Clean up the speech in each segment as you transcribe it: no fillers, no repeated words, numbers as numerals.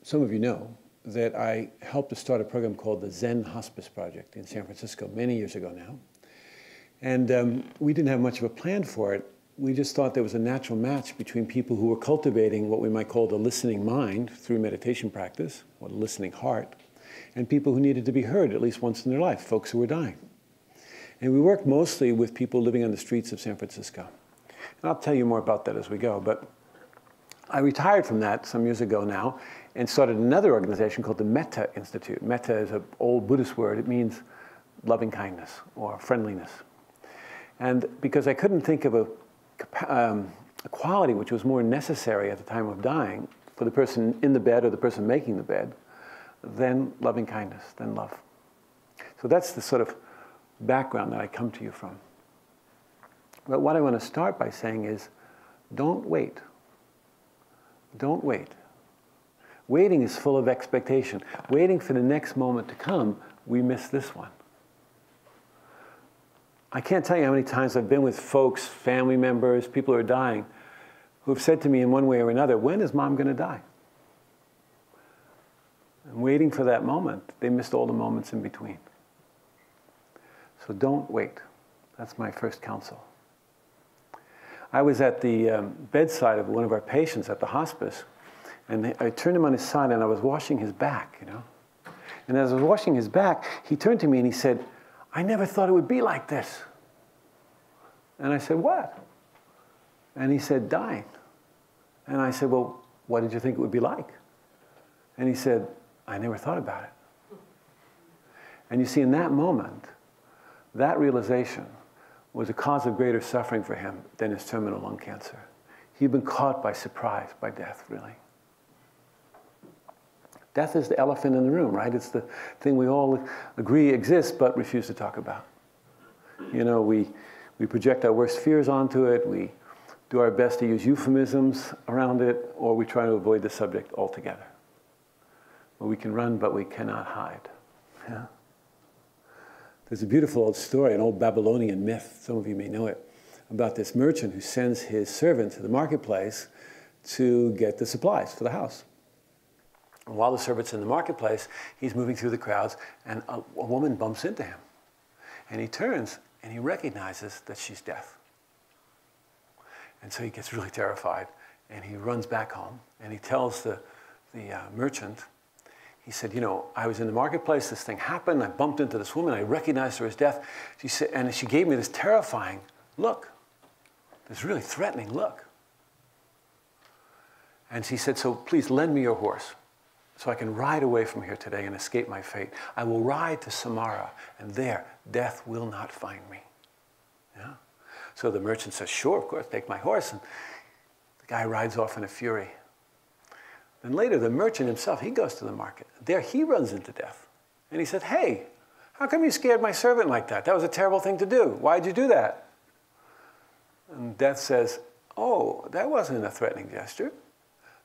some of you know that I helped to start a program called the Zen Hospice Project in San Francisco many years ago now. And we didn't have much of a plan for it. We just thought there was a natural match between people who were cultivating what we might call the listening mind through meditation practice, or the listening heart, and people who needed to be heard at least once in their life, folks who were dying. And we worked mostly with people living on the streets of San Francisco. And I'll tell you more about that as we go. But I retired from that some years ago now and started another organization called the Metta Institute. Metta is an old Buddhist word. It means loving kindness or friendliness. And because I couldn't think of a quality which was more necessary at the time of dying for the person in the bed or the person making the bed than loving kindness, than love. So that's the sort of background that I come to you from. But what I want to start by saying is, don't wait. Don't wait. Waiting is full of expectation. Waiting for the next moment to come, we miss this one. I can't tell you how many times I've been with folks, family members, people who are dying, who have said to me in one way or another, when is Mom going to die? And waiting for that moment, they missed all the moments in between. So don't wait. That's my first counsel. I was at the bedside of one of our patients at the hospice, and I turned him on his side and I was washing his back, you know. And as I was washing his back, he turned to me and he said, I never thought it would be like this. And I said, what? And he said, dying. And I said, well, what did you think it would be like? And he said, I never thought about it. And you see, in that moment, that realization was a cause of greater suffering for him than his terminal lung cancer. He'd been caught by surprise by death, really. Death is the elephant in the room, right? It's the thing we all agree exists but refuse to talk about. You know, we project our worst fears onto it, we do our best to use euphemisms around it, or we try to avoid the subject altogether. Well, we can run, but we cannot hide. Yeah? There's a beautiful old story, an old Babylonian myth, some of you may know it, about this merchant who sends his servant to the marketplace to get the supplies for the house. And while the servant's in the marketplace, he's moving through the crowds, and a woman bumps into him. And he turns, and he recognizes that she's deaf. And so he gets really terrified, and he runs back home, and he tells the merchant, he said, you know, I was in the marketplace, this thing happened, I bumped into this woman, I recognized her as deaf. She said, and she gave me this terrifying look, this really threatening look. And she said, so please lend me your horse, so I can ride away from here today and escape my fate. I will ride to Samara, and there, death will not find me. Yeah? So the merchant says, sure, of course, take my horse. And the guy rides off in a fury. Then later, the merchant himself, he goes to the market. There, he runs into death. And he said, hey, how come you scared my servant like that? That was a terrible thing to do. Why'd you do that? And Death says, oh, that wasn't a threatening gesture.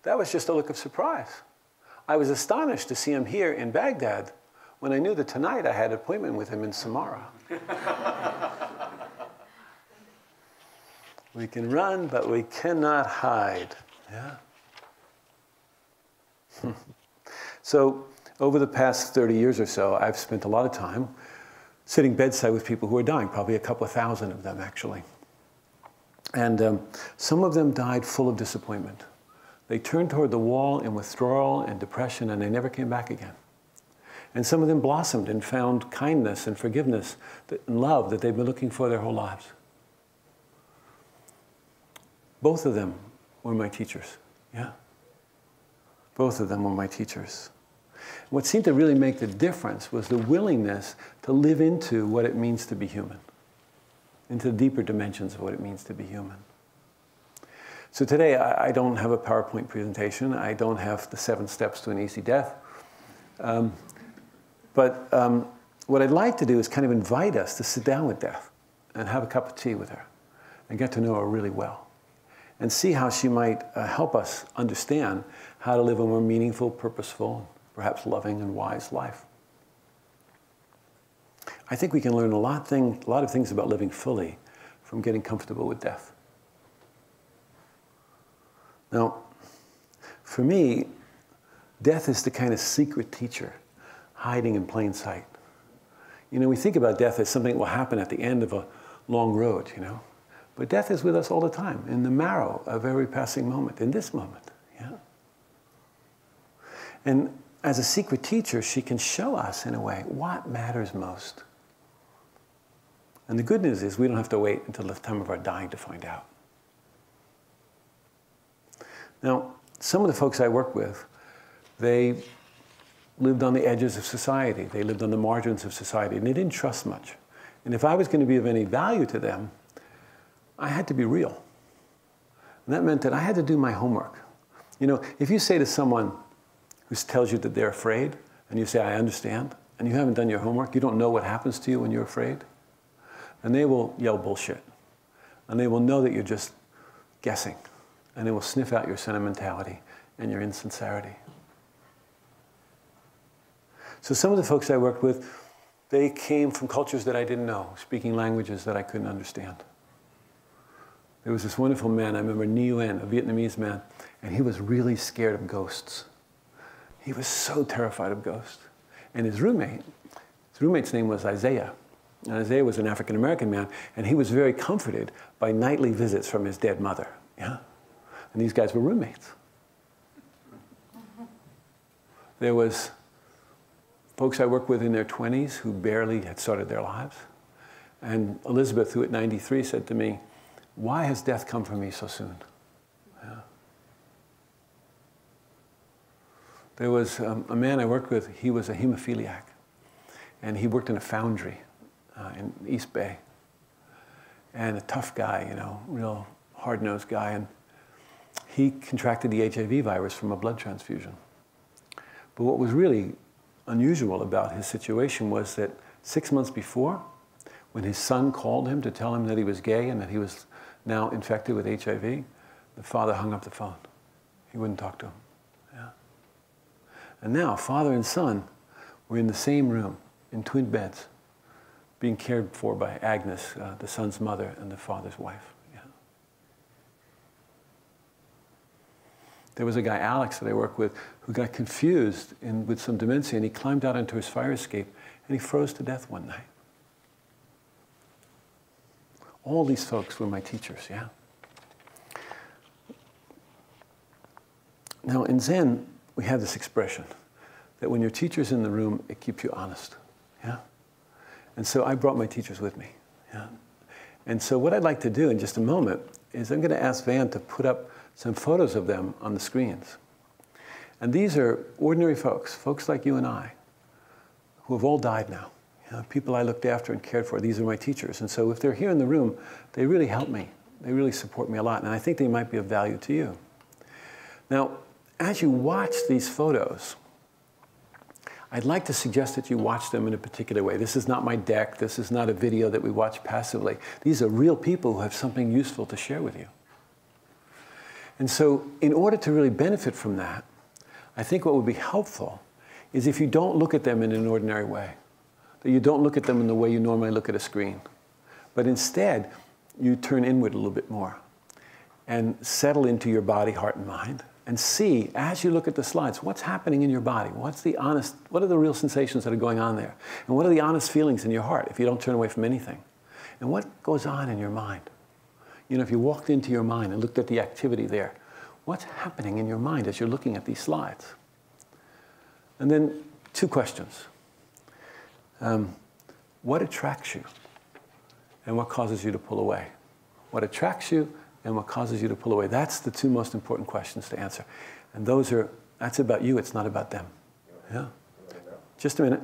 That was just a look of surprise. I was astonished to see him here in Baghdad when I knew that tonight I had an appointment with him in Samara. We can run, but we cannot hide. Yeah? So over the past 30 years or so, I've spent a lot of time sitting bedside with people who are dying, probably a couple of thousand of them, actually. And some of them died full of disappointment. They turned toward the wall in withdrawal and depression, and they never came back again. And some of them blossomed and found kindness and forgiveness and love that they've been looking for their whole lives. Both of them were my teachers, yeah. Both of them were my teachers. What seemed to really make the difference was the willingness to live into what it means to be human, into the deeper dimensions of what it means to be human. So today, I don't have a PowerPoint presentation. I don't have the 7 steps to an easy death. But what I'd like to do is kind of invite us to sit down with Death and have a cup of tea with her and get to know her really well and see how she might help us understand how to live a more meaningful, purposeful, perhaps loving and wise life. I think we can learn a lot of things about living fully from getting comfortable with death. Now, for me, Death is the kind of secret teacher hiding in plain sight. You know, we think about death as something that will happen at the end of a long road, you know. But death is with us all the time, in the marrow of every passing moment, in this moment, yeah. And as a secret teacher, she can show us, in a way, what matters most. And the good news is we don't have to wait until the time of our dying to find out. Now, some of the folks I work with, they lived on the edges of society. They lived on the margins of society, and they didn't trust much. And if I was going to be of any value to them, I had to be real. And that meant that I had to do my homework. You know, if you say to someone who tells you that they're afraid, and you say, I understand, and you haven't done your homework, you don't know what happens to you when you're afraid, and they will yell bullshit. And they will know that you're just guessing. And they will sniff out your sentimentality and your insincerity. So some of the folks I worked with, they came from cultures that I didn't know, speaking languages that I couldn't understand. There was this wonderful man, I remember Nguyen, a Vietnamese man, and he was really scared of ghosts. He was so terrified of ghosts. And his roommate's name was Isaiah. And Isaiah was an African-American man, and he was very comforted by nightly visits from his dead mother. Yeah? And these guys were roommates. There was folks I worked with in their 20s who barely had started their lives. And Elizabeth, who at 93 said to me, why has death come for me so soon? Yeah. There was a man I worked with, he was a hemophiliac. And he worked in a foundry in East Bay. And a tough guy, you know, real hard-nosed guy. And he contracted the HIV virus from a blood transfusion. But what was really unusual about his situation was that 6 months before, when his son called him to tell him that he was gay and that he was now infected with HIV, the father hung up the phone. He wouldn't talk to him. Yeah. And now, father and son were in the same room, in twin beds, being cared for by Agnes, the son's mother, and the father's wife. Yeah. There was a guy, Alex, that I worked with, who got confused with some dementia, and he climbed out onto his fire escape, and he froze to death one night. All these folks were my teachers, yeah? Now, in Zen, we have this expression that when your teacher's in the room, it keeps you honest, yeah? And so I brought my teachers with me, yeah? And so what I'd like to do in just a moment is I'm going to ask Van to put up some photos of them on the screens. And these are ordinary folks, folks like you and I, who have all died now. You know, people I looked after and cared for. These are my teachers. And so if they're here in the room, they really help me. They really support me a lot. And I think they might be of value to you. Now, as you watch these photos, I'd like to suggest that you watch them in a particular way. This is not my deck. This is not a video that we watch passively. These are real people who have something useful to share with you. And so in order to really benefit from that, I think what would be helpful is if you don't look at them in an ordinary way, that you don't look at them in the way you normally look at a screen, but instead you turn inward a little bit more and settle into your body, heart, and mind, and see, as you look at the slides, what's happening in your body? What are the real sensations that are going on there? And what are the honest feelings in your heart if you don't turn away from anything? And what goes on in your mind? You know, if you walked into your mind and looked at the activity there, what's happening in your mind as you're looking at these slides? And then 2 questions. What attracts you? And what causes you to pull away? What attracts you and what causes you to pull away? That's the 2 most important questions to answer. And that's about you, it's not about them. Yeah? Just a minute.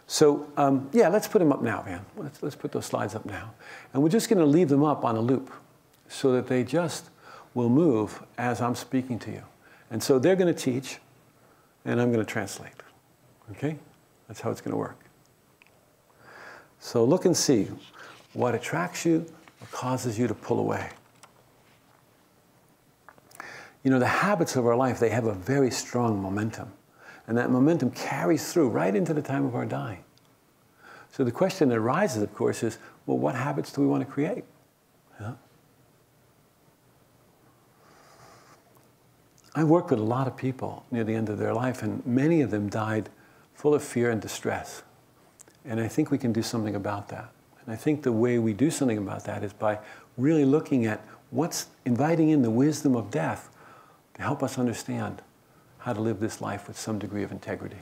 So, yeah, let's put them up now, man. Let's put those slides up now. And we're just going to leave them up on a loop so that they just will move as I'm speaking to you. And so they're going to teach, and I'm going to translate. Okay? That's how it's going to work. So look and see what attracts you, what causes you to pull away. You know, the habits of our life, they have a very strong momentum. And that momentum carries through right into the time of our dying. So the question that arises, of course, is, well, what habits do we want to create? Yeah? I worked with a lot of people near the end of their life, and many of them died full of fear and distress. And I think we can do something about that. And I think the way we do something about that is by really looking at inviting in the wisdom of death to help us understand how to live this life with some degree of integrity.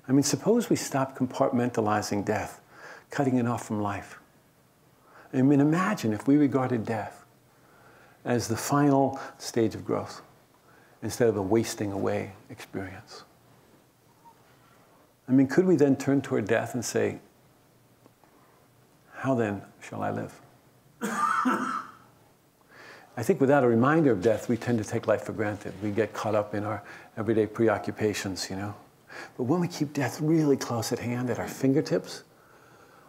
I mean, suppose we stop compartmentalizing death, cutting it off from life. I mean, imagine if we regarded death as the final stage of growth instead of a wasting away experience. I mean, could we then turn toward death and say, how then shall I live? I think without a reminder of death, we tend to take life for granted. We get caught up in our everyday preoccupations, you know. But when we keep death really close at hand, at our fingertips,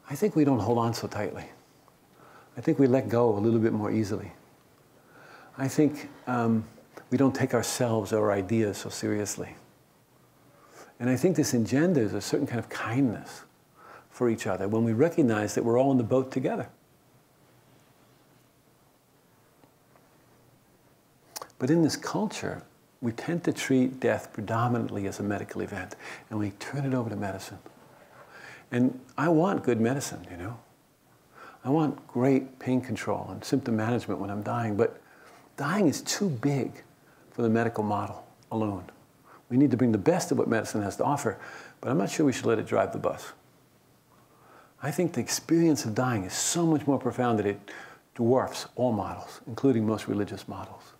I think we don't hold on so tightly. I think we let go a little bit more easily. I think we don't take ourselves or our ideas so seriously. And I think this engenders a certain kind of kindness for each other when we recognize that we're all in the boat together. But in this culture, we tend to treat death predominantly as a medical event, and we turn it over to medicine. And I want good medicine, you know. I want great pain control and symptom management when I'm dying, but dying is too big for the medical model alone. We need to bring the best of what medicine has to offer, but I'm not sure we should let it drive the bus. I think the experience of dying is so much more profound that it dwarfs all models, including most religious models.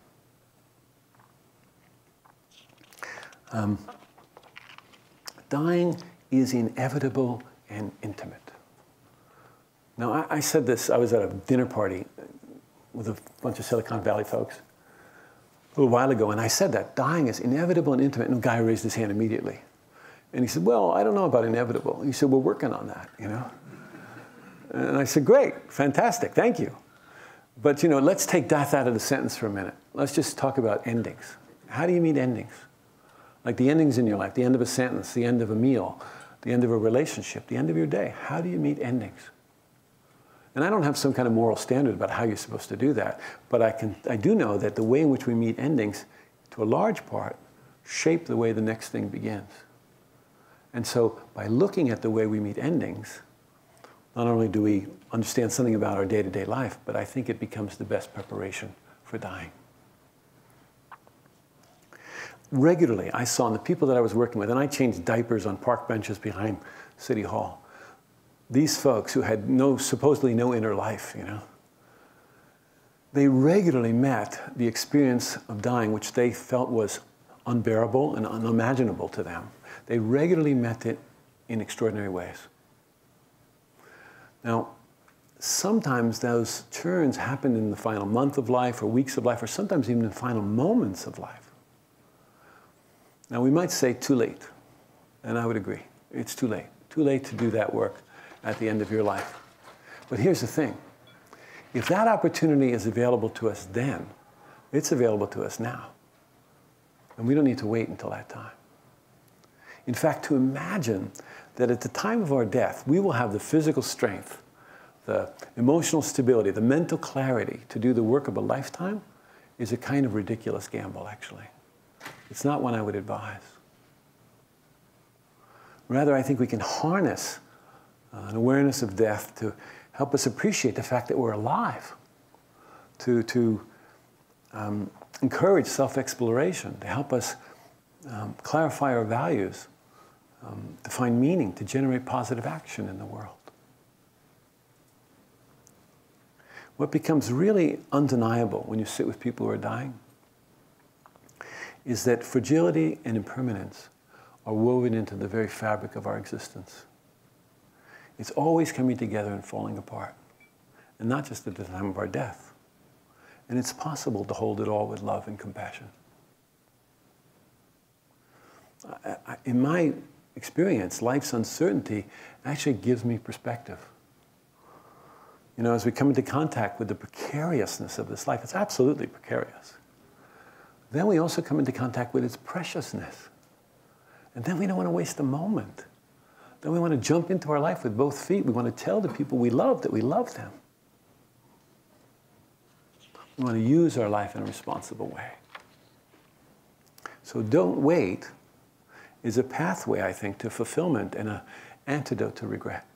Dying is inevitable and intimate. Now, I said this, I was at a dinner party with a bunch of Silicon Valley folks a little while ago, and I said that dying is inevitable and intimate, and a guy raised his hand immediately. And he said, well, I don't know about inevitable. He said, we're working on that, you know. And I said, great, fantastic, thank you. But, you know, let's take death out of the sentence for a minute. Let's just talk about endings. How do you meet endings? Like the endings in your life, the end of a sentence, the end of a meal, the end of a relationship, the end of your day. How do you meet endings? And I don't have some kind of moral standard about how you're supposed to do that, but I do know that the way in which we meet endings, to a large part, shape the way the next thing begins. And so by looking at the way we meet endings, not only do we understand something about our day-to-day life, but I think it becomes the best preparation for dying. Regularly, I saw in the people that I was working with, and I changed diapers on park benches behind City Hall, these folks who had supposedly no inner life, you know, they regularly met the experience of dying, which they felt was unbearable and unimaginable to them. They regularly met it in extraordinary ways. Now, sometimes those turns happened in the final month of life or weeks of life, or sometimes even in the final moments of life. Now, we might say too late, and I would agree. It's too late to do that work at the end of your life. But here's the thing. If that opportunity is available to us then, it's available to us now. And we don't need to wait until that time. In fact, to imagine that at the time of our death, we will have the physical strength, the emotional stability, the mental clarity to do the work of a lifetime is a kind of ridiculous gamble, actually. It's not one I would advise. Rather, I think we can harness an awareness of death to help us appreciate the fact that we're alive, to encourage self-exploration, to help us clarify our values, to find meaning, to generate positive action in the world. What becomes really undeniable when you sit with people who are dying is that fragility and impermanence are woven into the very fabric of our existence. It's always coming together and falling apart, and not just at the time of our death. And it's possible to hold it all with love and compassion. In my experience, life's uncertainty actually gives me perspective. You know, as we come into contact with the precariousness of this life, it's absolutely precarious. Then we also come into contact with its preciousness. And then we don't want to waste a moment. Then we want to jump into our life with both feet. We want to tell the people we love that we love them. We want to use our life in a responsible way. So don't wait is a pathway, I think, to fulfillment and an antidote to regret.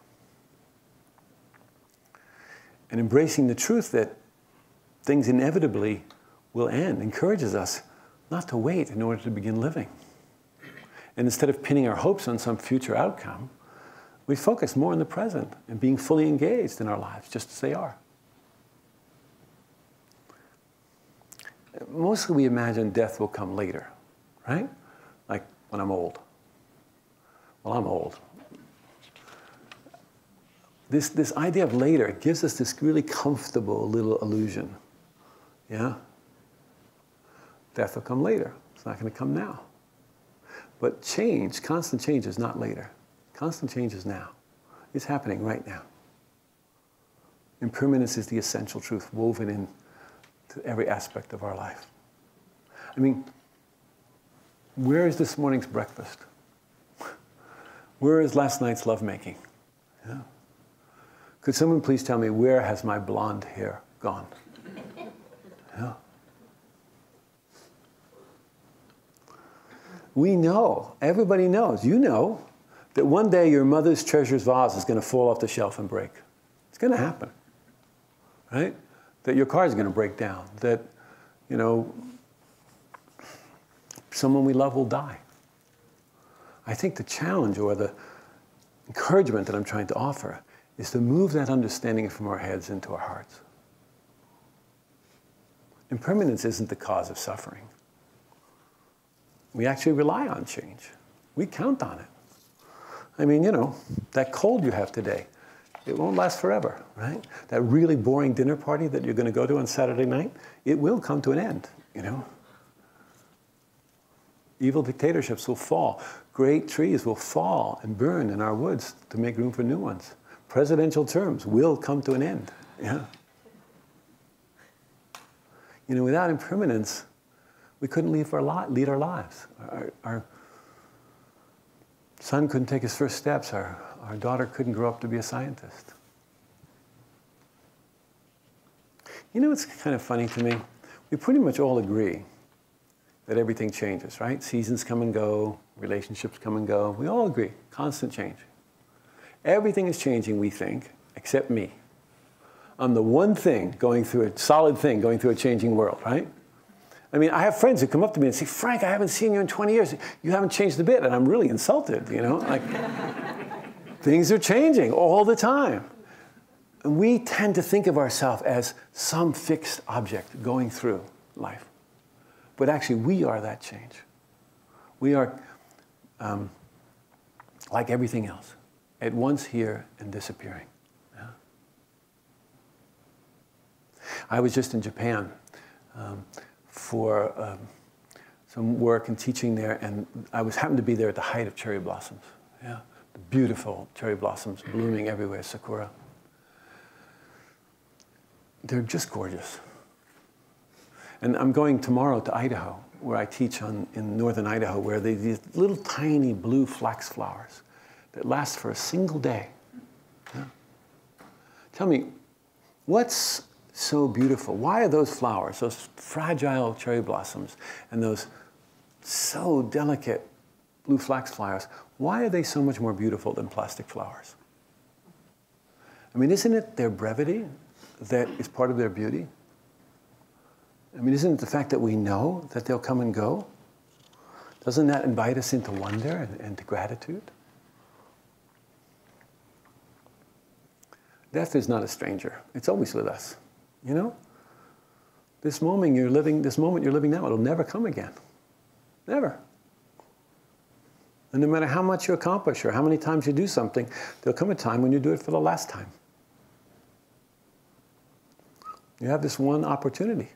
And embracing the truth that things inevitably will end encourages us not to wait in order to begin living. And instead of pinning our hopes on some future outcome, we focus more on the present and being fully engaged in our lives, just as they are. Mostly we imagine death will come later, right? Like when I'm old. Well, I'm old. This idea of later gives us this really comfortable little illusion. Yeah? Death will come later. It's not going to come now. But change, constant change, is not later. Constant change is now. It's happening right now. Impermanence is the essential truth woven into every aspect of our life. I mean, where is this morning's breakfast? Where is last night's lovemaking? Yeah. Could someone please tell me, where has my blonde hair gone? Yeah. We know, everybody knows, you know, that one day your mother's treasures vase is going to fall off the shelf and break. It's going to happen, right? That your car is going to break down, that, you know, someone we love will die. I think the challenge or the encouragement that I'm trying to offer is to move that understanding from our heads into our hearts. Impermanence isn't the cause of suffering. We actually rely on change. We count on it. I mean, you know, that cold you have today, it won't last forever, right? That really boring dinner party that you're going to go to on Saturday night, it will come to an end, you know? Evil dictatorships will fall. Great trees will fall and burn in our woods to make room for new ones. Presidential terms will come to an end. Yeah. You know, without impermanence, we couldn't lead our lives. Our son couldn't take his first steps. Our daughter couldn't grow up to be a scientist. You know what's kind of funny to me? We pretty much all agree that everything changes, right? Seasons come and go, relationships come and go. We all agree, constant change. Everything is changing, we think, except me. I'm the one thing going through a solid thing, going through a changing world, right? I mean, I have friends who come up to me and say, Frank, I haven't seen you in 20 years. You haven't changed a bit. And I'm really insulted, you know? Like, things are changing all the time. And we tend to think of ourselves as some fixed object going through life. But actually, we are that change. We are like everything else, at once here and disappearing. Yeah? I was just in Japan for some work and teaching there, and I happened to be there at the height of cherry blossoms. Yeah, the beautiful cherry blossoms blooming everywhere, sakura. They're just gorgeous. And I'm going tomorrow to Idaho, where I teach in northern Idaho, where these little tiny blue flax flowers that last for a single day. Yeah. Tell me, what's so beautiful? Why are those flowers, those fragile cherry blossoms, and those so delicate blue flax flowers, why are they so much more beautiful than plastic flowers? I mean, isn't it their brevity that is part of their beauty? I mean, isn't it the fact that we know that they'll come and go? Doesn't that invite us into wonder and to gratitude? Death is not a stranger. It's always with us. You know? This moment you're living now, it'll never come again. Never. And no matter how much you accomplish or how many times you do something, there'll come a time when you do it for the last time. You have this one opportunity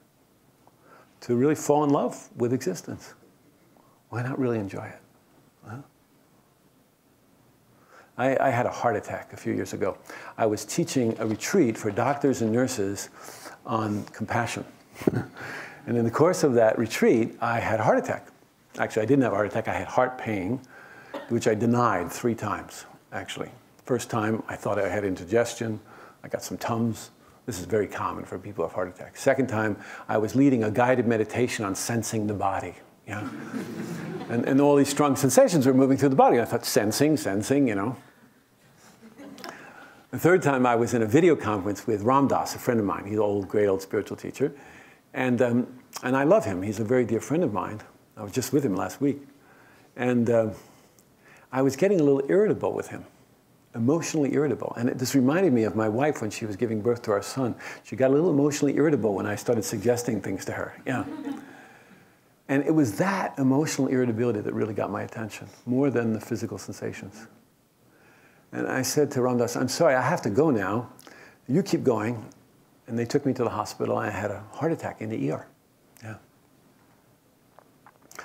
to really fall in love with existence. Why not really enjoy it? Huh? I had a heart attack a few years ago. I was teaching a retreat for doctors and nurses on compassion. And in the course of that retreat, I had a heart attack. Actually, I didn't have a heart attack. I had heart pain, which I denied 3 times, actually. First time, I thought I had indigestion. I got some Tums. This is very common for people who have heart attacks. Second time, I was leading a guided meditation on sensing the body. Yeah? and all these strong sensations were moving through the body. I thought, sensing, you know. The third time, I was in a video conference with Ram Dass, a friend of mine. He's an old, great old spiritual teacher. And I love him. He's a very dear friend of mine. I was just with him last week. And I was getting a little irritable with him. Emotionally irritable. And this reminded me of my wife when she was giving birth to our son. She got a little emotionally irritable when I started suggesting things to her. Yeah. And it was that emotional irritability that really got my attention, more than the physical sensations. And I said to Ram Dass, I'm sorry, I have to go now. You keep going. And they took me to the hospital, and I had a heart attack in the ER. Yeah.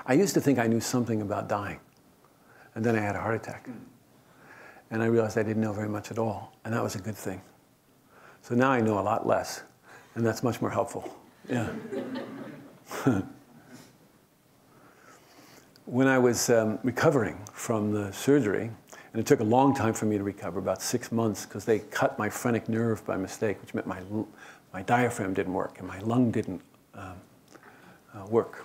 I used to think I knew something about dying. And then I had a heart attack. And I realized I didn't know very much at all. And that was a good thing. So now I know a lot less. And that's much more helpful. Yeah. When I was recovering from the surgery, and it took a long time for me to recover, about 6 months, because they cut my phrenic nerve by mistake, which meant my diaphragm didn't work and my lung didn't work.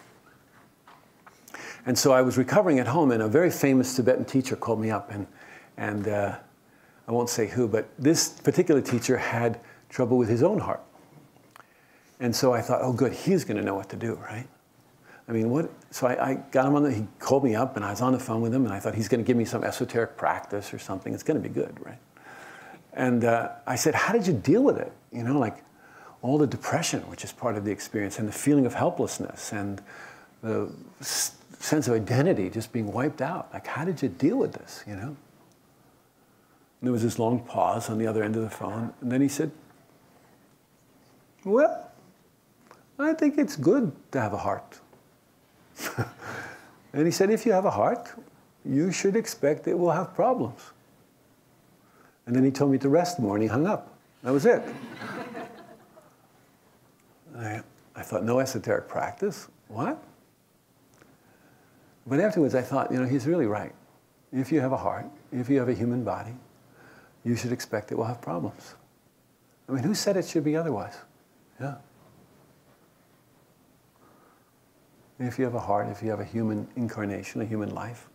And so I was recovering at home, and a very famous Tibetan teacher called me up, and I won't say who, but this particular teacher had trouble with his own heart. And so I thought, oh good, he's going to know what to do, right? I mean, what? So I got him he called me up, and I was on the phone with him, and I thought he's going to give me some esoteric practice or something. It's going to be good, right? And I said, how did you deal with it? You know, like all the depression, which is part of the experience, and the feeling of helplessness, and the sense of identity just being wiped out. Like, how did you deal with this, you know? And there was this long pause on the other end of the phone, and then he said, well, I think it's good to have a heart. And he said, if you have a heart, you should expect it will have problems. And then he told me to rest more, and he hung up. That was it. I thought, no esoteric practice? What? But afterwards I thought, you know, he's really right. If you have a heart, if you have a human body, you should expect it will have problems. I mean, who said it should be otherwise? Yeah. If you have a heart, if you have a human incarnation, a human life,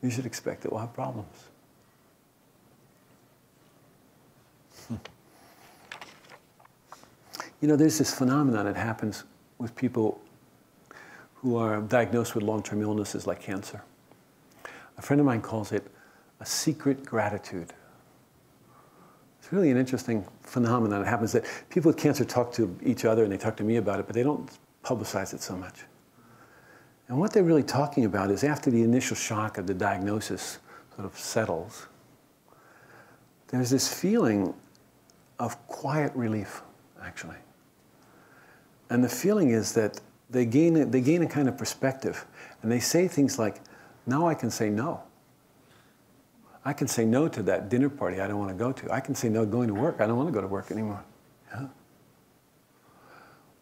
you should expect it will have problems. You know, there's this phenomenon that happens with people who are diagnosed with long-term illnesses like cancer. A friend of mine calls it a secret gratitude. It's really an interesting phenomenon. It happens that people with cancer talk to each other, and they talk to me about it, but they don't publicize it so much. And what they're really talking about is after the initial shock of the diagnosis sort of settles, there's this feeling of quiet relief, actually. And the feeling is that they gain a kind of perspective, and they say things like, now I can say no. I can say no to that dinner party I don't want to go to. I can say no to going to work. I don't want to go to work anymore. Yeah?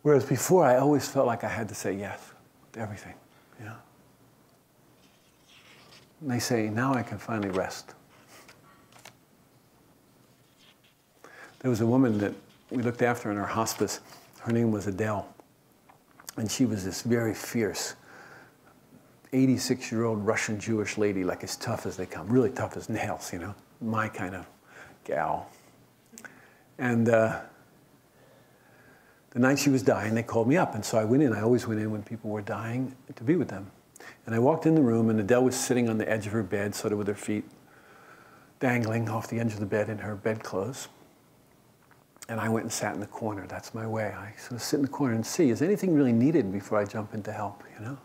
Whereas before, I always felt like I had to say yes to everything. Yeah. And they say, now I can finally rest. There was a woman that we looked after in our hospice. Her name was Adele. And she was this very fierce, 86-year-old Russian Jewish lady, like as tough as they come, really tough as nails, you know, my kind of gal. And the night she was dying, they called me up, and so I went in. I always went in when people were dying to be with them. And I walked in the room, and Adele was sitting on the edge of her bed, sort of with her feet dangling off the edge of the bed in her bedclothes. And I went and sat in the corner. That's my way. I sort of sit in the corner and see, is anything really needed before I jump in to help, you know?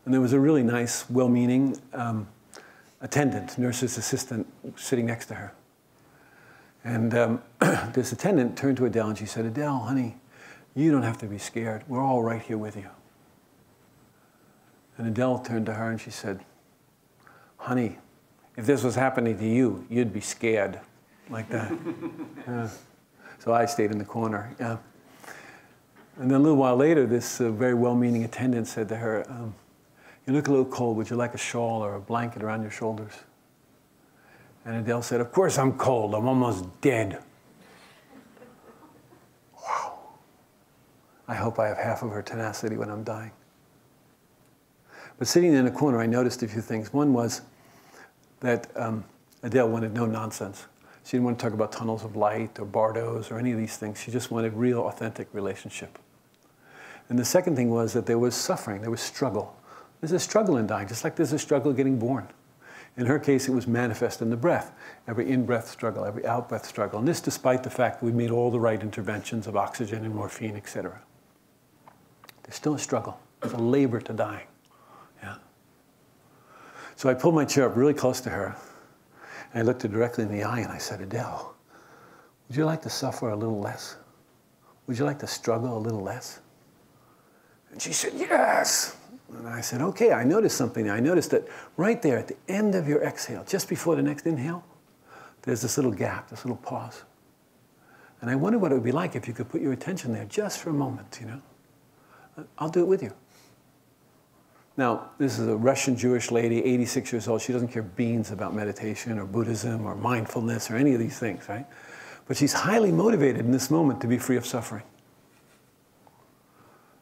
And there was a really nice, well-meaning attendant, nurse's assistant, sitting next to her. And this attendant turned to Adele and she said, Adele, honey, you don't have to be scared. We're all right here with you. And Adele turned to her and she said, honey, if this was happening to you, you'd be scared. Like that. Yeah. So I stayed in the corner. Yeah. And then a little while later, this very well-meaning attendant said to her, you look a little cold. Would you like a shawl or a blanket around your shoulders? And Adele said, of course I'm cold. I'm almost dead. I hope I have half of her tenacity when I'm dying. But sitting in a corner, I noticed a few things. One was that Adele wanted no nonsense. She didn't want to talk about tunnels of light or bardos or any of these things. She just wanted real, authentic relationship. And the second thing was that there was suffering, there was struggle. There's a struggle in dying, just like there's a struggle getting born. In her case, it was manifest in the breath. Every in-breath struggle, every out-breath struggle. And this despite the fact that we made all the right interventions of oxygen and morphine, etc. There's still a struggle. There's a labor to dying. Yeah. So I pulled my chair up really close to her. And I looked her directly in the eye and I said, Adele, would you like to suffer a little less? Would you like to struggle a little less? And she said, yes. And I said, okay, I noticed something. I noticed that right there at the end of your exhale, just before the next inhale, there's this little gap, this little pause. And I wonder what it would be like if you could put your attention there just for a moment, you know. I'll do it with you. Now, this is a Russian Jewish lady, 86 years old. She doesn't care beans about meditation or Buddhism or mindfulness or any of these things, right? But she's highly motivated in this moment to be free of suffering.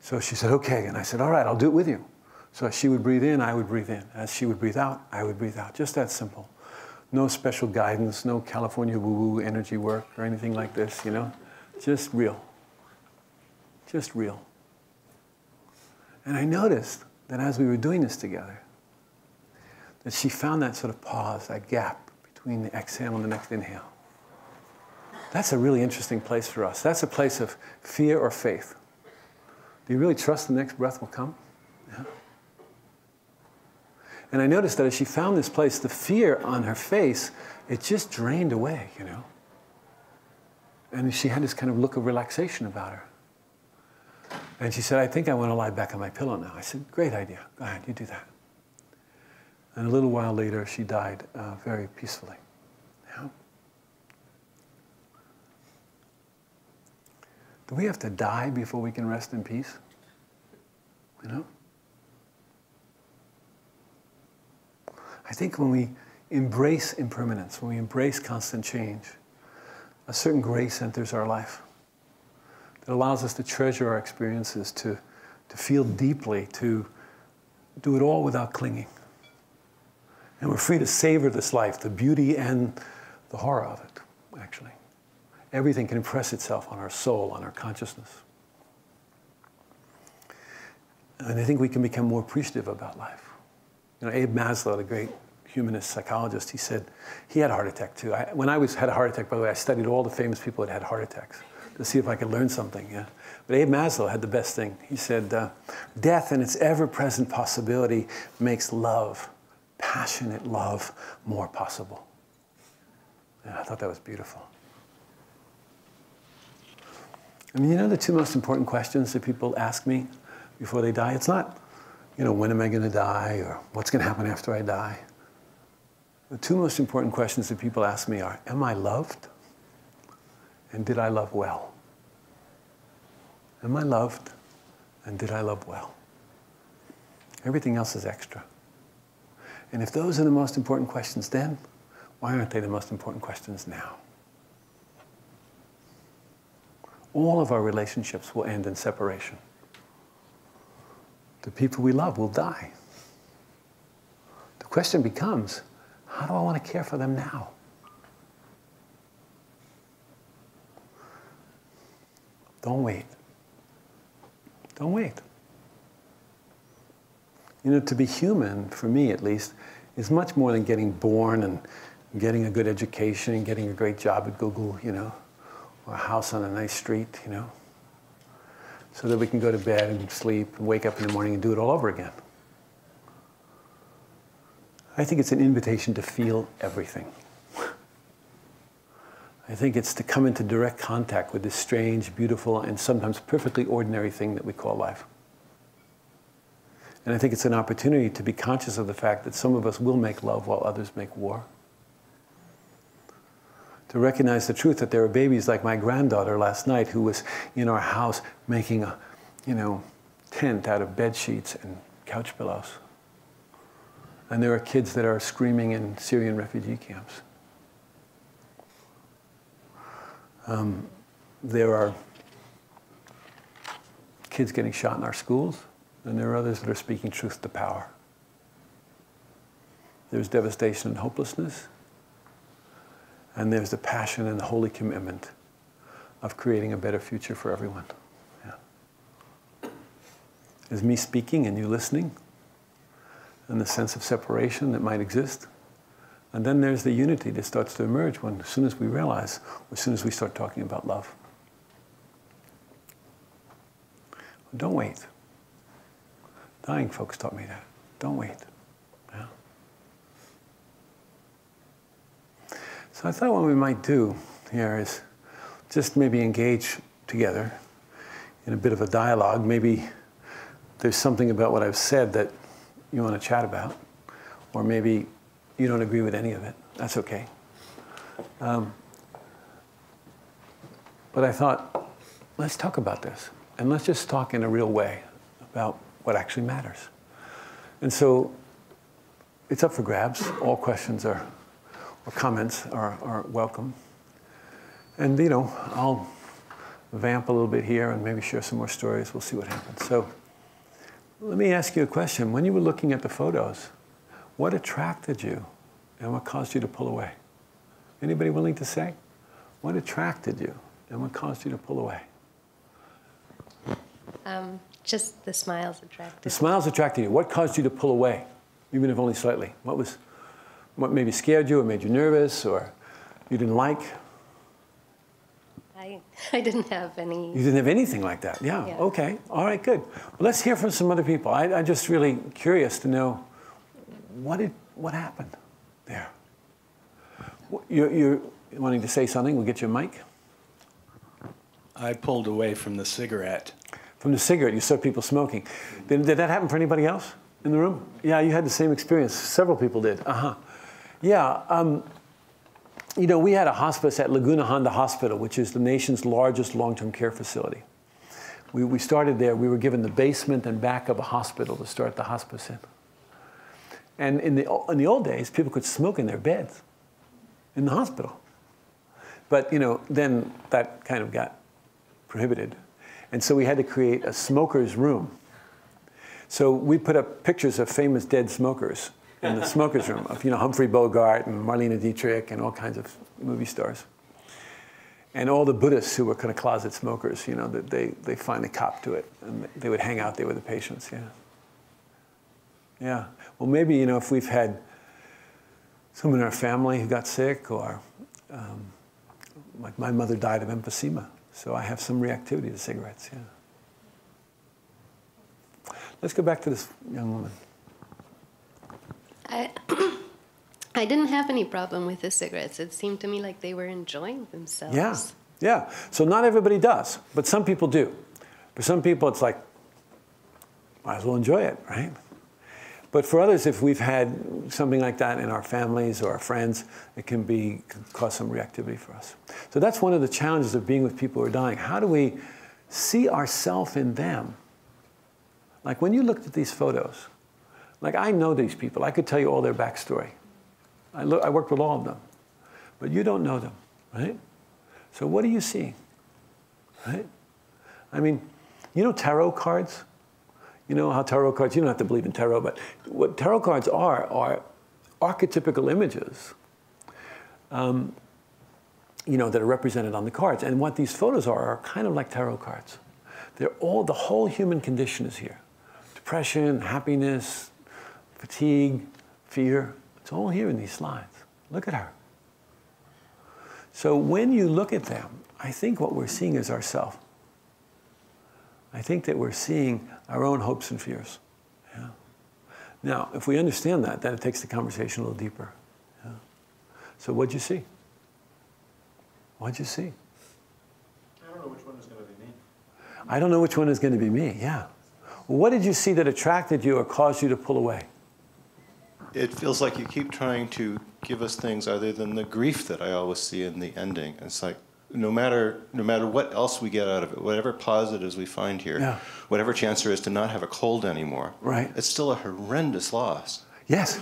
So she said, okay. And I said, all right, I'll do it with you. So as she would breathe in, I would breathe in. As she would breathe out, I would breathe out. Just that simple. No special guidance, no California woo-woo energy work or anything like this, you know? Just real. Just real. And I noticed that as we were doing this together, that she found that sort of pause, that gap between the exhale and the next inhale. That's a really interesting place for us. That's a place of fear or faith. Do you really trust the next breath will come? Yeah. And I noticed that as she found this place, the fear on her face, it just drained away, you know. And she had this kind of look of relaxation about her. And she said, I think I want to lie back on my pillow now. I said, great idea. Go ahead, you do that. And a little while later, she died very peacefully. Yeah. Do we have to die before we can rest in peace? You know? I think when we embrace impermanence, when we embrace constant change, a certain grace enters our life. It allows us to treasure our experiences, to feel deeply, to do it all without clinging. And we're free to savor this life, the beauty and the horror of it, actually. Everything can impress itself on our soul, on our consciousness. And I think we can become more appreciative about life. You know, Abe Maslow, the great humanist psychologist, he said, he had a heart attack too. When I had a heart attack, by the way, I studied all the famous people that had heart attacks to see if I could learn something. Yeah. But Abe Maslow had the best thing. He said, death and its ever-present possibility makes love, passionate love, more possible. Yeah, I thought that was beautiful. I mean, you know the two most important questions that people ask me before they die? It's not, you know, when am I going to die or what's going to happen after I die? The two most important questions that people ask me are, am I loved? And did I love well? Am I loved? And did I love well? Everything else is extra. And if those are the most important questions then, why aren't they the most important questions now? All of our relationships will end in separation. The people we love will die. The question becomes, how do I want to care for them now? Don't wait. Don't wait. You know, to be human, for me at least, is much more than getting born and getting a good education and getting a great job at Google, you know, or a house on a nice street, you know, so that we can go to bed and sleep and wake up in the morning and do it all over again. I think it's an invitation to feel everything. I think it's to come into direct contact with this strange, beautiful, and sometimes perfectly ordinary thing that we call life. And I think it's an opportunity to be conscious of the fact that some of us will make love while others make war. To recognize the truth that there are babies like my granddaughter last night who was in our house making a, you know, tent out of bed sheets and couch pillows. And there are kids that are screaming in Syrian refugee camps. There are kids getting shot in our schools, and there are others that are speaking truth to power. There's devastation and hopelessness, and there's the passion and the holy commitment of creating a better future for everyone. Yeah. There's me speaking and you listening, and the sense of separation that might exist. And then there's the unity that starts to emerge as soon as we realize, as soon as we start talking about love. Don't wait. Dying folks taught me that. Don't wait. Yeah. So I thought what we might do here is just maybe engage together in a bit of a dialogue. Maybe there's something about what I've said that you want to chat about, or maybe you don't agree with any of it. That's okay. But I thought, let's talk about this. And let's just talk in a real way about what actually matters. And so it's up for grabs. All questions or comments are welcome. And, you know, I'll vamp a little bit here and maybe share some more stories. We'll see what happens. So let me ask you a question. When you were looking at the photos, what attracted you and what caused you to pull away? Anybody willing to say? What attracted you and what caused you to pull away? Just the smiles attracted. The smiles attracted you. What caused you to pull away, even if only slightly? What maybe scared you or made you nervous or you didn't like? I didn't have any. You didn't have anything like that? Yeah. Okay. All right, good. Well, let's hear from some other people. I'm just really curious to know what happened there. You're wanting to say something? We'll get you a mic. I pulled away from the cigarette. From the cigarette, you saw people smoking. Did that happen for anybody else in the room? Yeah, you had the same experience. Several people did. Yeah. You know, we had a hospice at Laguna Honda Hospital, which is the nation's largest long-term care facility. We started there. We were given the basement and back of a hospital to start the hospice in. And in the old days, people could smoke in their beds in the hospital. But, you know, then that kind of got prohibited. And so we had to create a smoker's room. So we put up pictures of famous dead smokers in the smoker's room, of, you know, Humphrey Bogart and Marlene Dietrich and all kinds of movie stars. And all the Buddhists who were kind of closet smokers, you know, that they finally copped to it. And they would hang out there with the patients, yeah. Yeah. Well, maybe, you know, if we've had someone in our family who got sick, or like my mother died of emphysema, so I have some reactivity to cigarettes, yeah. Let's go back to this young woman. I didn't have any problem with the cigarettes. It seemed to me like they were enjoying themselves. Yeah, yeah. So not everybody does, but some people do. For some people, it's like, might as well enjoy it, right? But for others, if we've had something like that in our families or our friends, it can cause some reactivity for us. So that's one of the challenges of being with people who are dying. How do we see ourselves in them? Like when you looked at these photos, like I know these people. I could tell you all their backstory. I worked with all of them. But you don't know them, right? So what are you seeing, right? I mean, you know tarot cards? You know how tarot cards, you don't have to believe in tarot, but what tarot cards are archetypical images, you know, that are represented on the cards. And what these photos are kind of like tarot cards. The whole human condition is here. Depression, happiness, fatigue, fear, it's all here in these slides. Look at her. So when you look at them, I think what we're seeing is ourselves. I think that we're seeing our own hopes and fears. Yeah. Now, if we understand that, then it takes the conversation a little deeper. Yeah. So what'd you see? What'd you see? I don't know which one is going to be me. I don't know which one is going to be me, yeah. Well, what did you see that attracted you or caused you to pull away? It feels like you keep trying to give us things other than the grief that I always see in the ending. It's like, no matter what else we get out of it, whatever positives we find here, yeah. Whatever chance there is to not have a cold anymore, right. It's still a horrendous loss. Yes,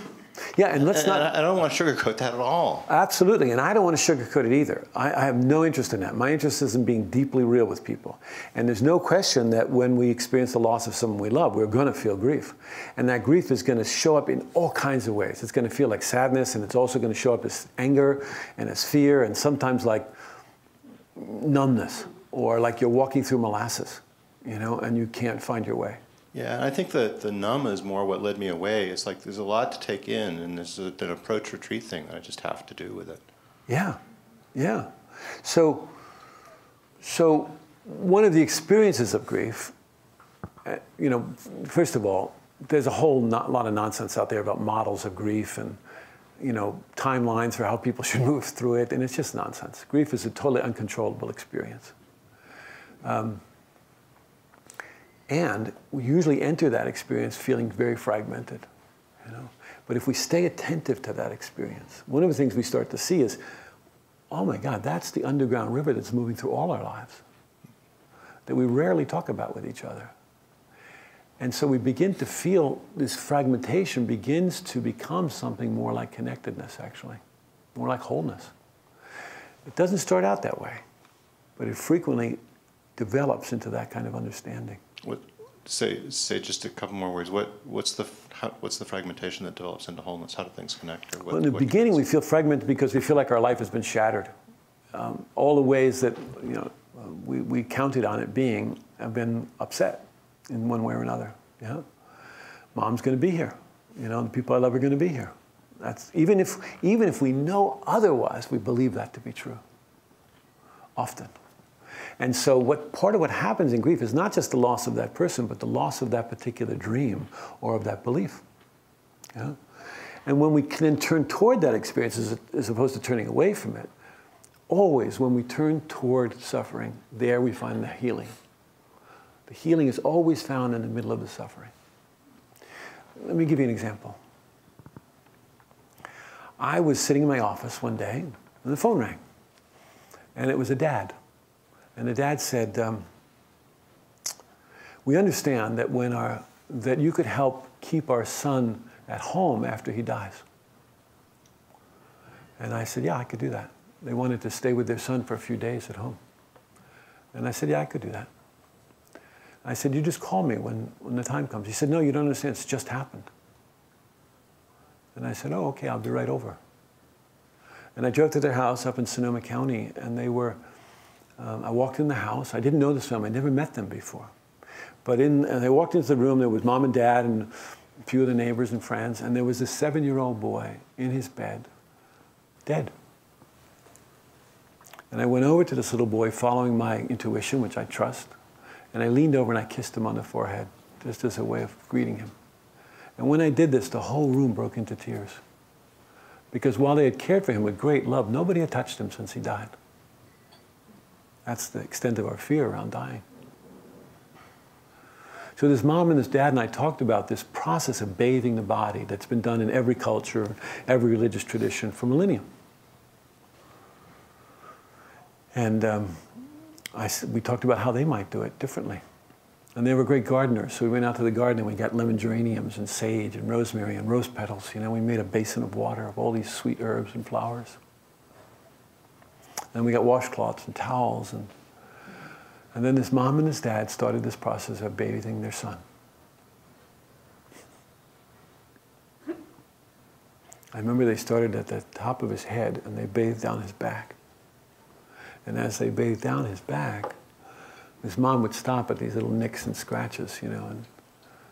Yeah, and let's not... I don't want to sugarcoat that at all. Absolutely, and I don't want to sugarcoat it either. I have no interest in that. My interest is in being deeply real with people. And there's no question that when we experience the loss of someone we love, we're going to feel grief. And that grief is going to show up in all kinds of ways. It's going to feel like sadness, and it's also going to show up as anger and as fear, and sometimes like numbness, or like you're walking through molasses, you know, and you can't find your way. Yeah, and I think that the numb is more what led me away. It's like there's a lot to take in, and there's an approach retreat thing that I just have to do with it. Yeah, yeah. So one of the experiences of grief, you know, first of all, there's a whole lot of nonsense out there about models of grief and, you know, timelines for how people should move through it, and it's just nonsense. Grief is a totally uncontrollable experience. And we usually enter that experience feeling very fragmented, you know. But if we stay attentive to that experience, one of the things we start to see is, oh my God, that's the underground river that's moving through all our lives, that we rarely talk about with each other. And so we begin to feel this fragmentation begins to become something more like connectedness, actually, more like wholeness. It doesn't start out that way, but it frequently develops into that kind of understanding. What, say just a couple more words. What's the fragmentation that develops into wholeness? How do things connect? Or what, well, in the beginning, we feel fragmented because we feel like our life has been shattered. All the ways that, you know, we counted on it being have been upset in one way or another. Yeah, Mom's going to be here. You know, the people I love are going to be here. That's even if we know otherwise, we believe that to be true. Often. And so part of what happens in grief is not just the loss of that person, but the loss of that particular dream or of that belief. Yeah? And when we can then turn toward that experience as opposed to turning away from it, always when we turn toward suffering, there we find the healing. The healing is always found in the middle of the suffering. Let me give you an example. I was sitting in my office one day, and the phone rang. And it was a dad. And the dad said, we understand that that you could help keep our son at home after he dies. And I said, yeah, I could do that. They wanted to stay with their son for a few days at home. And I said, yeah, I could do that. I said, you just call me when the time comes. He said, no, you don't understand, it's just happened. And I said, oh, okay, I'll be right over. And I drove to their house up in Sonoma County, and they were, I walked in the house. I didn't know this family. I never met them before. But I walked into the room. There was Mom and Dad and a few of the neighbors and friends. And there was this 7-year-old boy in his bed, dead. And I went over to this little boy, following my intuition, which I trust. And I leaned over and I kissed him on the forehead, just as a way of greeting him. And when I did this, the whole room broke into tears. Because while they had cared for him with great love, nobody had touched him since he died. That's the extent of our fear around dying. So this mom and this dad and I talked about this process of bathing the body that's been done in every culture, every religious tradition for millennia. And we talked about how they might do it differently. And they were great gardeners, so we went out to the garden and we got lemon geraniums and sage and rosemary and rose petals. You know, we made a basin of water of all these sweet herbs and flowers. And we got washcloths and towels. And then this mom and this dad started this process of bathing their son. I remember they started at the top of his head and they bathed down his back. And as they bathed down his back, his mom would stop at these little nicks and scratches, you know, and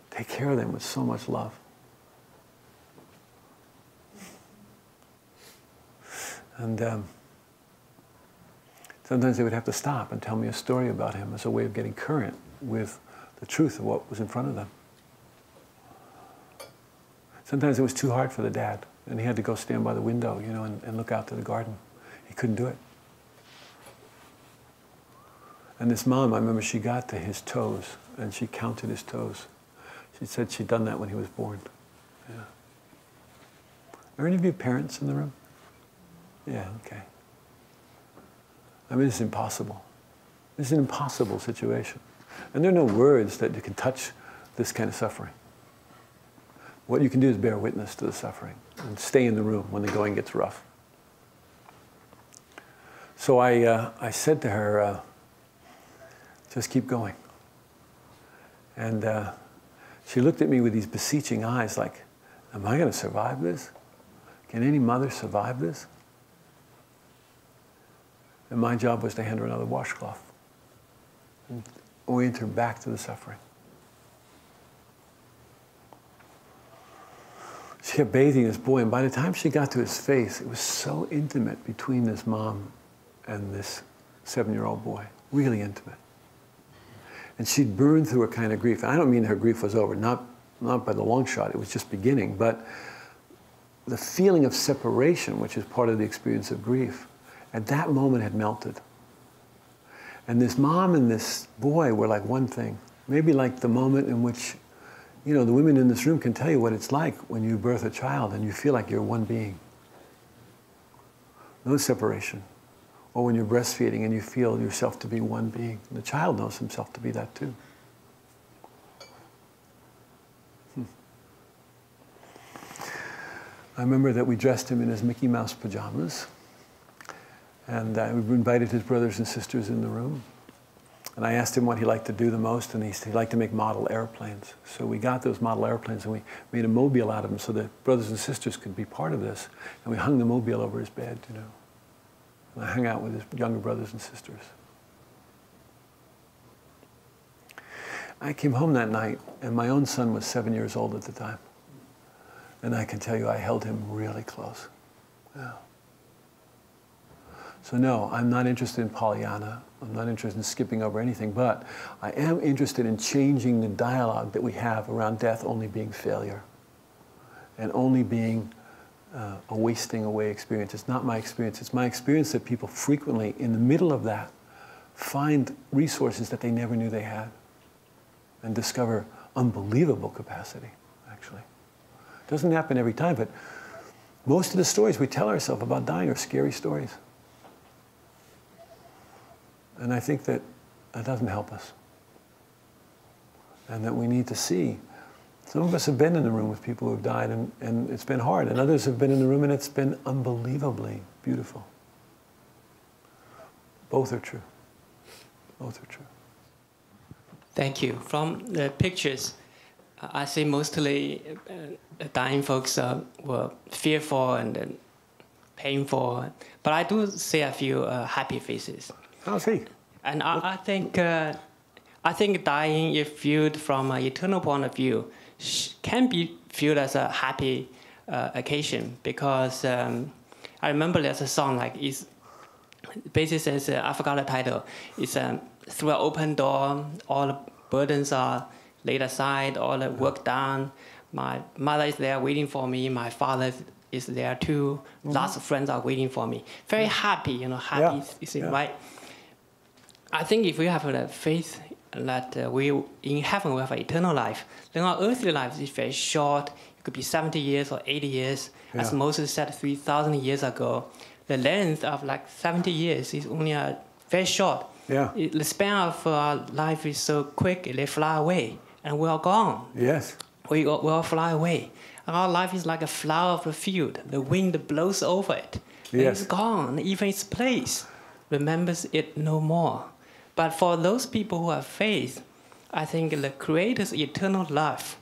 take care of them with so much love. And sometimes they would have to stop and tell me a story about him as a way of getting current with the truth of what was in front of them. Sometimes it was too hard for the dad, and he had to go stand by the window, you know, and look out to the garden. He couldn't do it. And this mom, I remember she got to his toes, and she counted his toes. She said she'd done that when he was born. Yeah. Are any of you parents in the room? Yeah, okay. I mean, it's impossible. It's an impossible situation. And there are no words that you can touch this kind of suffering. What you can do is bear witness to the suffering and stay in the room when the going gets rough. So I said to her, just keep going. And she looked at me with these beseeching eyes like, am I going to survive this? Can any mother survive this? And my job was to hand her another washcloth and orient her back to the suffering. She kept bathing this boy, and by the time she got to his face, it was so intimate between this mom and this 7-year-old boy, really intimate. And she'd burned through a kind of grief. And I don't mean her grief was over, not by the long shot, it was just beginning, but the feeling of separation, which is part of the experience of grief, at that moment had melted. And this mom and this boy were like one thing. Maybe like the moment in which, you know, the women in this room can tell you what it's like when you birth a child and you feel like you're one being. No separation. Or when you're breastfeeding and you feel yourself to be one being. The child knows himself to be that too. I remember that we dressed him in his Mickey Mouse pajamas. And we invited his brothers and sisters in the room. And I asked him what he liked to do the most, and he liked to make model airplanes. So we got those model airplanes and we made a mobile out of them so that brothers and sisters could be part of this. And we hung the mobile over his bed, you know. And I hung out with his younger brothers and sisters. I came home that night, and my own son was 7 years old at the time. And I can tell you, I held him really close. Yeah. So no, I'm not interested in Pollyanna. I'm not interested in skipping over anything, but I am interested in changing the dialogue that we have around death only being failure and only being a wasting away experience. It's not my experience. It's my experience that people frequently, in the middle of that, find resources that they never knew they had and discover unbelievable capacity, actually. It doesn't happen every time, but most of the stories we tell ourselves about dying are scary stories. And I think that that doesn't help us. And that we need to see. Some of us have been in the room with people who have died and it's been hard. And others have been in the room and it's been unbelievably beautiful. Both are true. Both are true. Thank you. From the pictures, I see mostly dying folks were fearful and painful. But I do see a few happy faces. I'll see. And I think dying, if viewed from an eternal point of view, can be viewed as a happy occasion, because I remember there's a song like it's basically says I forgot the title. It's through an open door, all the burdens are laid aside, all the work done. My mother is there waiting for me. My father is there too. Lots of friends are waiting for me. Very happy, you know, happy. Yeah. Right? I think if we have a faith that we in heaven we have an eternal life, then our earthly life is very short. It could be 70 years or 80 years. As Moses said 3,000 years ago, the length of like 70 years is only very short. Yeah. The span of our life is so quick, they fly away, and we are gone. Yes. We all fly away. Our life is like a flower of the field. The wind blows over it. Yes. It's gone. Even its place remembers it no more. But for those people who have faith, I think the Creator's eternal love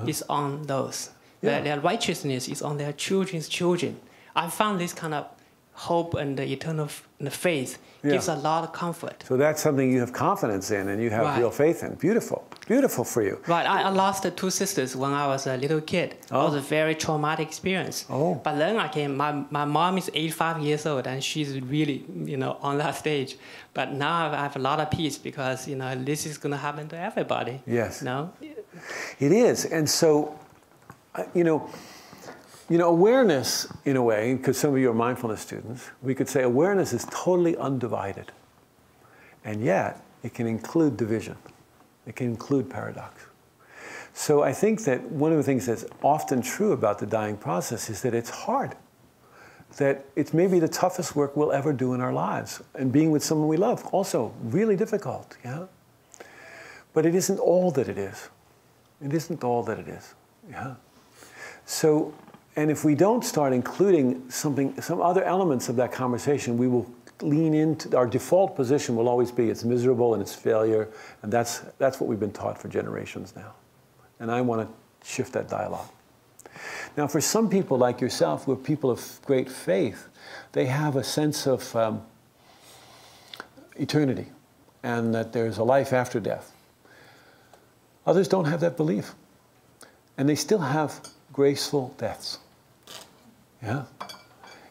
is on those. Their righteousness is on their children's children. I found this kind of hope and the eternal faith gives a lot of comfort. So that's something you have confidence in and you have real faith in. Beautiful. Beautiful for you. Right. I lost 2 sisters when I was a little kid. It was a very traumatic experience. But then I came, my mom is 85 years old and she's really, you know, on that stage. But now I have a lot of peace because, you know, this is going to happen to everybody. Yes. No? It is. And so, you know, awareness, in a way, because some of you are mindfulness students, we could say awareness is totally undivided. And yet, it can include division. It can include paradox. So I think that one of the things that's often true about the dying process is that it's hard. That it's maybe the toughest work we'll ever do in our lives. And being with someone we love, also really difficult, yeah? But it isn't all that it is. It isn't all that it is, yeah? So, and if we don't start including some other elements of that conversation, we will lean into, our default position will always be it's miserable and it's failure, and that's what we've been taught for generations now. And I want to shift that dialogue. Now, for some people like yourself, who are people of great faith, they have a sense of eternity and that there's a life after death. Others don't have that belief, and they still have graceful deaths. Yeah,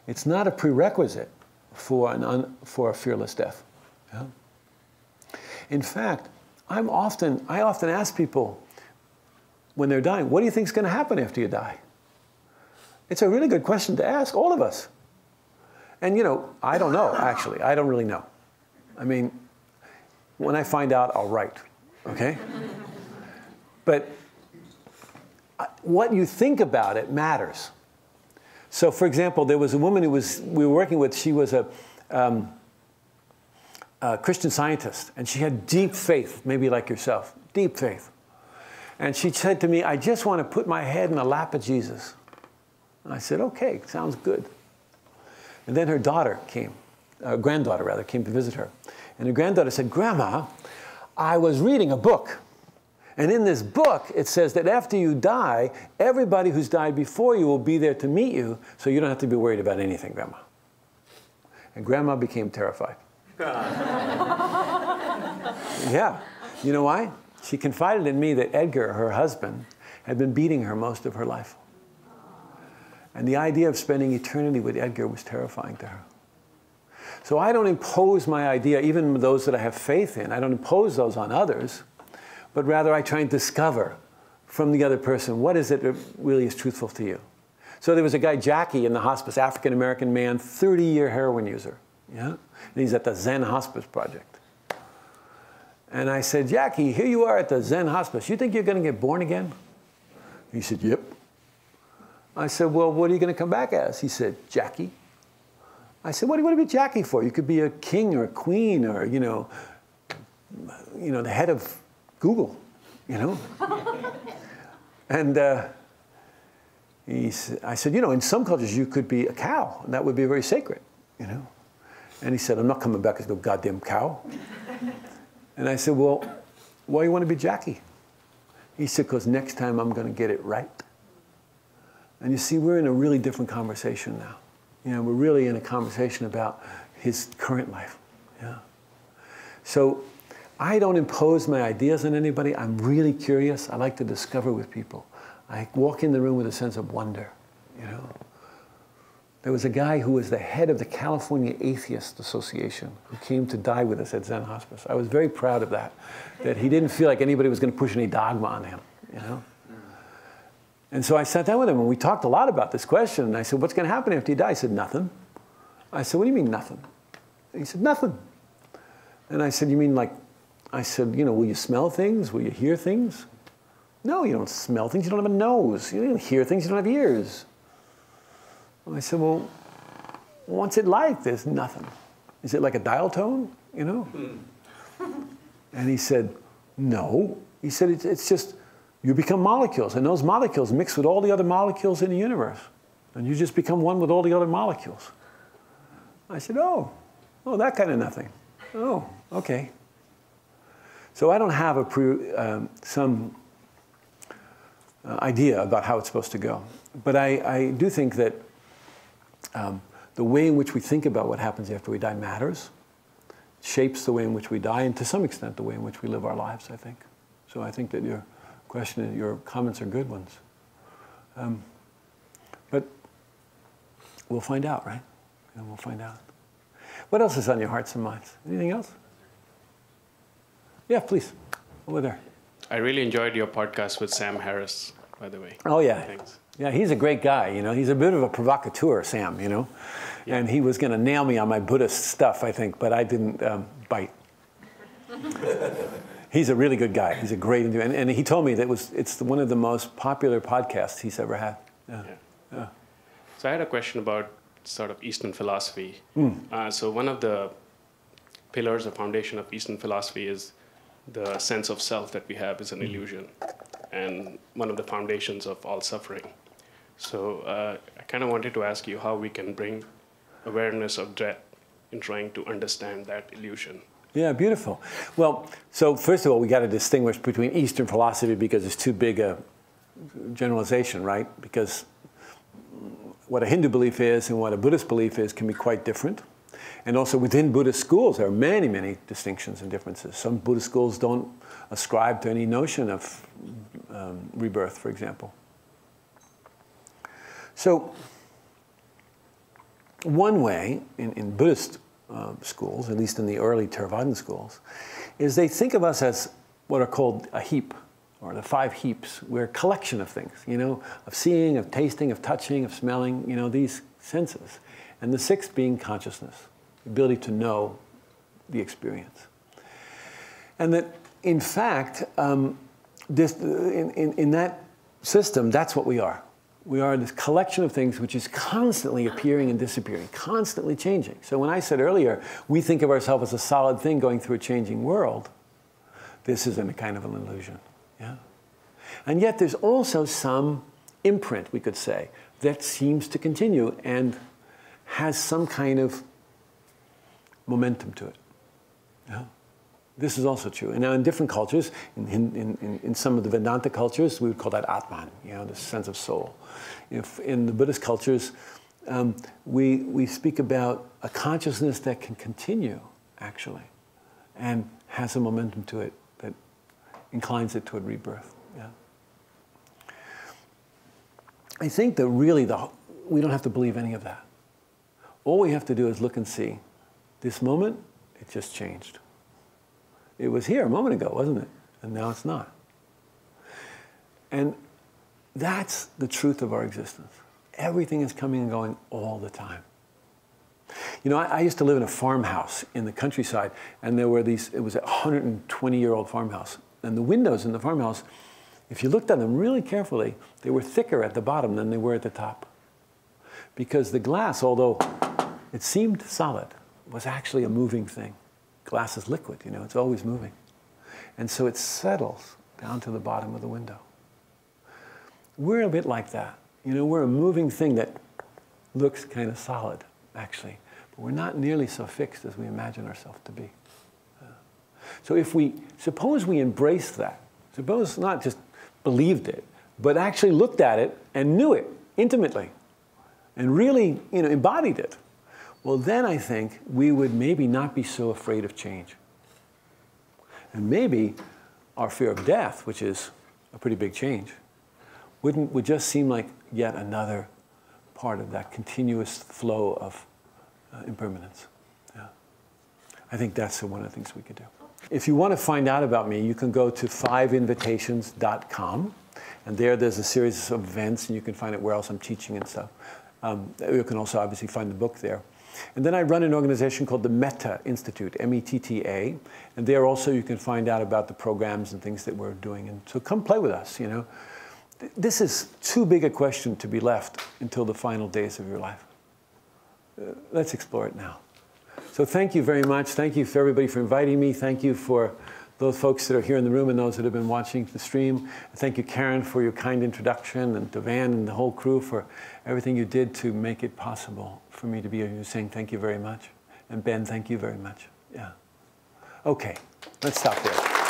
it's not a prerequisite for a fearless death. Yeah? In fact, I often ask people when they're dying, what do you think is going to happen after you die? It's a really good question to ask all of us. And I don't know, actually. I don't really know. I mean, when I find out, I'll write, okay? But what you think about it matters. So, for example, there was a woman we were working with. She was a Christian Scientist, and she had deep faith, maybe like yourself, deep faith. And she said to me, I just want to put my head in the lap of Jesus. And I said, okay, sounds good. And then her daughter came, granddaughter rather, came to visit her. And her granddaughter said, Grandma, I was reading a book. And in this book, it says that after you die, everybody who's died before you will be there to meet you, so you don't have to be worried about anything, Grandma. And Grandma became terrified. Yeah. You know why? She confided in me that Edgar, her husband, had been beating her most of her life. And the idea of spending eternity with Edgar was terrifying to her. So I don't impose my idea, even those that I have faith in, I don't impose those on others, but rather I try and discover from the other person, what is it that really is truthful to you? So there was a guy, Jackie, in the hospice, African-American man, 30-year heroin user. Yeah? And he's at the Zen Hospice Project. And I said, Jackie, here you are at the Zen Hospice. You think you're going to get born again? He said, yep. I said, well, what are you going to come back as? He said, Jackie. I said, what do you want to be Jackie for? You could be a king or a queen or, the head of Google, And I said, in some cultures you could be a cow, and that would be very sacred, And he said, I'm not coming back as no goddamn cow. And I said, well, why do you want to be Jackie? He said, because next time I'm going to get it right. And you see, we're in a really different conversation now. We're really in a conversation about his current life. Yeah. So I don't impose my ideas on anybody. I'm really curious. I like to discover with people. I walk in the room with a sense of wonder, There was a guy who was the head of the California Atheist Association who came to die with us at Zen Hospice. I was very proud of that he didn't feel like anybody was going to push any dogma on him, And so I sat down with him, and we talked a lot about this question. And I said, what's going to happen after you die? He said, nothing. I said, what do you mean, nothing? He said, nothing. And I said, you mean like, will you smell things? Will you hear things? No, you don't smell things. You don't have a nose. You don't hear things. You don't have ears. I said, well, what's it like? There's nothing. Is it like a dial tone, And he said, no. He said, it's just, you become molecules, and those molecules mix with all the other molecules in the universe. And you just become one with all the other molecules. I said, oh, that kind of nothing. Oh, okay. So I don't have some idea about how it's supposed to go. But I do think that the way in which we think about what happens after we die matters, shapes the way in which we die, and to some extent the way in which we live our lives, I think. So I think that your comments are good ones. But we'll find out, right? We'll find out. What else is on your hearts and minds? Anything else? Yeah, please. Over there. I really enjoyed your podcast with Sam Harris, by the way. Oh, yeah. Thanks. Yeah, he's a great guy, He's a bit of a provocateur, Sam, Yeah. And he was going to nail me on my Buddhist stuff, I think, but I didn't bite. He's a really good guy. He's a great interview. And he told me that it's one of the most popular podcasts he's ever had. Yeah. So I had a question about sort of Eastern philosophy. So one of the pillars or foundation of Eastern philosophy is the sense of self that we have is an illusion, and one of the foundations of all suffering. So I kind of wanted to ask you how we can bring awareness of dread in trying to understand that illusion. Yeah, beautiful. Well, so first of all, we got to distinguish between Eastern philosophy because it's too big a generalization, right? Because what a Hindu belief is and what a Buddhist belief is can be quite different. And also within Buddhist schools, there are many, many distinctions and differences. Some Buddhist schools don't ascribe to any notion of rebirth, for example. So one way in Buddhist schools, at least in the early Theravadan schools, is they think of us as what are called a heap, or the 5 heaps. We're a collection of things, you know, of seeing, of tasting, of touching, of smelling, you know, these senses. And the 6th being consciousness, the ability to know the experience. And that, in fact, in that system, that's what we are. We are this collection of things which is constantly appearing and disappearing, constantly changing. So when I said earlier, we think of ourselves as a solid thing going through a changing world, this is a kind of an illusion. Yeah? And yet there's also some imprint, we could say, that seems to continue and has some kind of momentum to it. Yeah? This is also true. And now in different cultures, in some of the Vedanta cultures, we would call that Atman, you know, the sense of soul. If in the Buddhist cultures, we speak about a consciousness that can continue, actually, and has a momentum to it that inclines it toward rebirth. Yeah. I think that really we don't have to believe any of that. All we have to do is look and see, this moment, it just changed. It was here a moment ago, wasn't it? And now it's not. And that's the truth of our existence. Everything is coming and going all the time. You know, I used to live in a farmhouse in the countryside, and there were these, it was a 120-year-old farmhouse. And the windows in the farmhouse, if you looked at them really carefully, they were thicker at the bottom than they were at the top. Because the glass, although it seemed solid, was actually a moving thing. Glass is liquid, you know, it's always moving. And so it settles down to the bottom of the window. We're a bit like that. You know, we're a moving thing that looks kind of solid, actually. But we're not nearly so fixed as we imagine ourselves to be. So suppose we embraced that, suppose not just believed it, but actually looked at it and knew it intimately, and really, you know, embodied it. Well, then I think we would maybe not be so afraid of change. And maybe our fear of death, which is a pretty big change, would just seem like yet another part of that continuous flow of impermanence. Yeah. I think that's one of the things we could do. If you want to find out about me, you can go to 5invitations.com, and there's a series of events, and you can find out where else I'm teaching and stuff. You can also obviously find the book there. And then I run an organization called the Metta Institute, M-E-T-T-A, and there also you can find out about the programs and things that we're doing. And so come play with us, you know. This is too big a question to be left until the final days of your life. Let's explore it now. So thank you very much. Thank you for everybody for inviting me. Thank you for those folks that are here in the room and those that have been watching the stream. Thank you, Karen, for your kind introduction, and Devan and the whole crew for everything you did to make it possible for me to be here saying thank you very much. And Ben, thank you very much. Yeah. Okay, let's stop there.